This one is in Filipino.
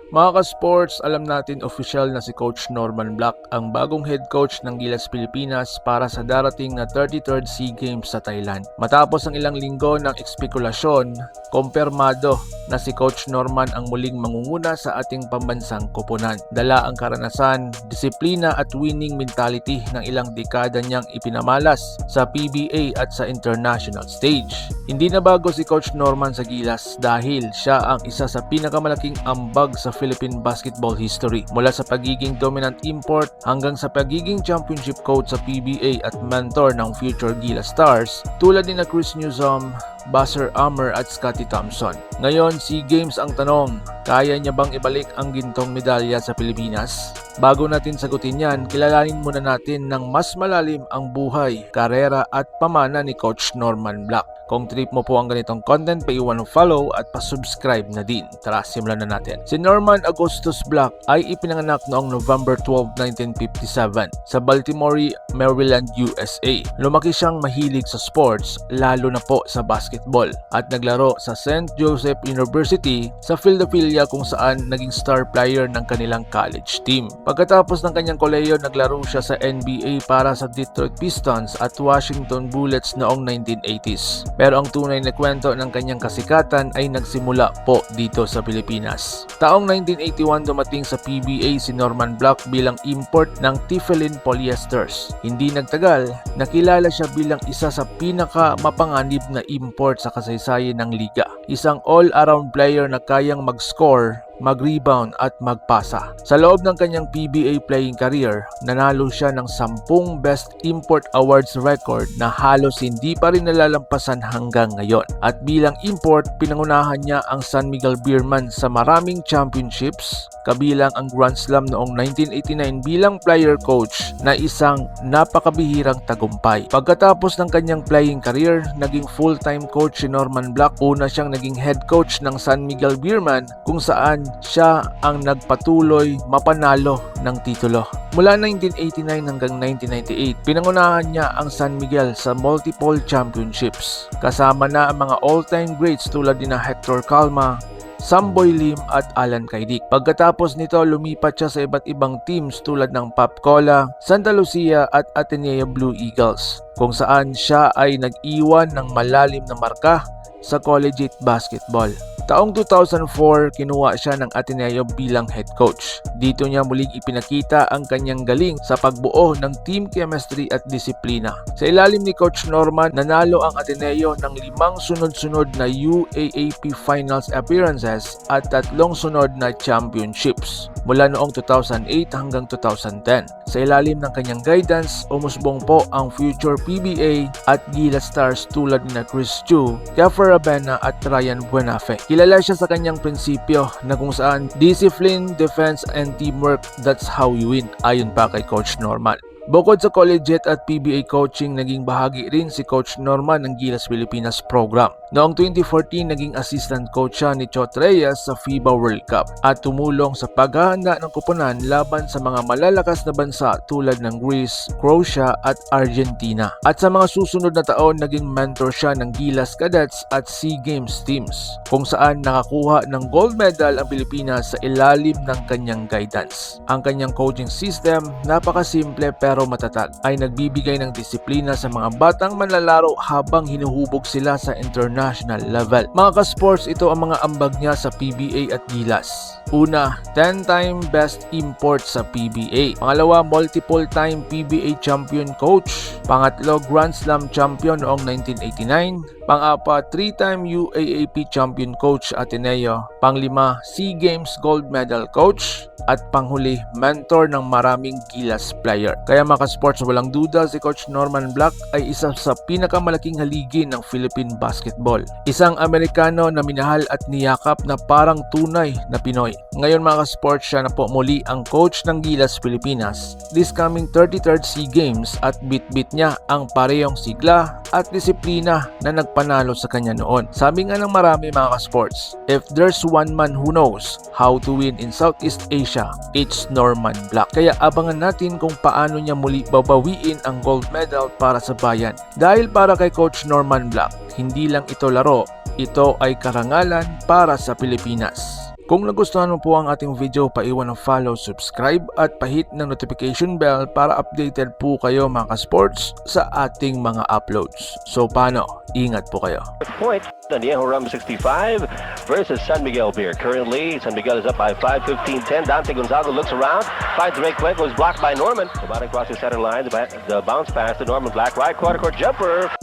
Mga ka-sports, alam natin opisyal na si Coach Norman Black ang bagong head coach ng Gilas Pilipinas para sa darating na 33rd SEA Games sa Thailand. Matapos ang ilang linggo ng ekspekulasyon, kumpirmado na si Coach Norman ang muling mangunguna sa ating pambansang koponan. Dala ang karanasan, disiplina at winning mentality ng ilang dekada niyang ipinamalas sa PBA at sa international stage. Hindi na bago si Coach Norman sa Gilas dahil siya ang isa sa pinakamalaking ambag sa Philippine basketball history, mula sa pagiging dominant import hanggang sa pagiging championship coach sa PBA at mentor ng future Gilas stars tulad ni Chris Newsom, Basser Amer at Scotty Thompson. Ngayon, SEA Games ang tanong, kaya niya bang ibalik ang gintong medalya sa Pilipinas? Bago natin sagutin yan, kilalanin muna natin ng mas malalim ang buhay, karera at pamana ni Coach Norman Black. Kung trip mo po ang ganitong content, paiwan ng follow at pa-subscribe na din. Tara, simulan na natin. Si Norman Augustus Black ay ipinanganak noong November 12, 1957 sa Baltimore, Maryland, USA. Lumaki siyang mahilig sa sports, lalo na po sa basketball, at naglaro sa St. Joseph University sa Philadelphia kung saan naging star player ng kanilang college team. Pagkatapos ng kanyang kolehiyo, naglaro siya sa NBA para sa Detroit Pistons at Washington Bullets noong 1980s. Pero ang tunay na kwento ng kanyang kasikatan ay nagsimula po dito sa Pilipinas. Taong 1981 dumating sa PBA si Norman Black bilang import ng Tiflin Polyesters. Hindi nagtagal, nakilala siya bilang isa sa pinaka-mapanganib na import sa kasaysayan ng liga. Isang all-around player na kayang mag-score, mag-rebound at magpasa. Sa loob ng kanyang PBA playing career, nanalo siya ng 10 Best Import Awards record na halos hindi pa rin nalalampasan hanggang ngayon. At bilang import, pinangunahan niya ang San Miguel Beerman sa maraming championships, kabilang ang Grand Slam noong 1989 bilang player coach na isang napakabihirang tagumpay. Pagkatapos ng kanyang playing career, naging full-time coach si Norman Black. Una siyang naging head coach ng San Miguel Beerman kung saan siya ang nagpatuloy mapanalo ng titulo. Mula 1989 hanggang 1998, pinangunahan niya ang San Miguel sa multiple championships. Kasama na ang mga all-time greats tulad ni Hector Calma, Samboy Lim at Alan Kaidik. Pagkatapos nito, lumipat siya sa iba't ibang teams tulad ng Pop Cola, Santa Lucia at Ateneo Blue Eagles, kung saan siya ay nag-iwan ng malalim na marka sa collegiate basketball. Taong 2004, kinuha siya ng Ateneo bilang head coach. Dito niya muling ipinakita ang kanyang galing sa pagbuo ng team chemistry at disiplina. Sa ilalim ni Coach Norman, nanalo ang Ateneo ng 5 sunod-sunod na UAAP Finals appearances at 3 sunod na championships mula noong 2008 hanggang 2010. Sa ilalim ng kanyang guidance, umusbong po ang future PBA at Gilas stars tulad ni Chris Chu, Jaffer Rabena at Ryan Buenafe. Kilala siya sa kanyang prinsipyo na kung saan discipline, defense, and teamwork, that's how you win, ayon pa kay Coach Norman. Bukod sa collegiate at PBA coaching, naging bahagi rin si Coach Norman ng Gilas Pilipinas program. Noong 2014, naging assistant coach siya ni Chot Reyes sa FIBA World Cup at tumulong sa paghahanda ng koponan laban sa mga malalakas na bansa tulad ng Greece, Croatia at Argentina. At sa mga susunod na taon, naging mentor siya ng Gilas Cadets at SEA Games teams, kung saan nakakuha ng gold medal ang Pilipinas sa ilalim ng kanyang guidance. Ang kanyang coaching system, napakasimple pero matatag, ay nagbibigay ng disiplina sa mga batang manlalaro habang hinuhubog sila sa international level. Mga ka-sports, ito ang mga ambag niya sa PBA at Gilas. Una, 10-time best import sa PBA. Pangalawa, multiple-time PBA champion coach. Pangatlo, Grand Slam champion noong 1989. Pang-apat, 3-time UAAP champion coach Ateneo. Pang-lima, SEA Games gold medal coach. At panghuli, mentor ng maraming Gilas player. Kaya mga ka-sports, walang duda si Coach Norman Black ay isa sa pinakamalaking haligi ng Philippine basketball. Isang Amerikano na minahal at niyakap na parang tunay na Pinoy. Ngayon mga ka-sports, siya na po muli ang coach ng Gilas Pilipinas this coming 33rd SEA Games at bit-bit niya ang parehong sigla at disiplina na nagpanalo sa kanya noon. Sabi nga ng marami mga ka-sports, if there's one man who knows how to win in Southeast Asia, it's Norman Black. Kaya abangan natin kung paano niya muli babawiin ang gold medal para sa bayan. Dahil para kay Coach Norman Black, hindi lang ito laro, ito ay karangalan para sa Pilipinas. Kung nagustuhan mo po ang ating video, paiwan ng follow, subscribe at pahit ng notification bell para updated po kayo mga ka-sports sa ating mga uploads. So paano? Ingat po kayo. Point, Añejo Rum 65 versus San Miguel Beer. Currently, San Miguel is up by 5, 15-10. Dante Gonzaga looks around, finds the make Cuenco is blocked by Norman. The bottom crossing center line, the bounce pass to Norman Black, right quarter court jumper.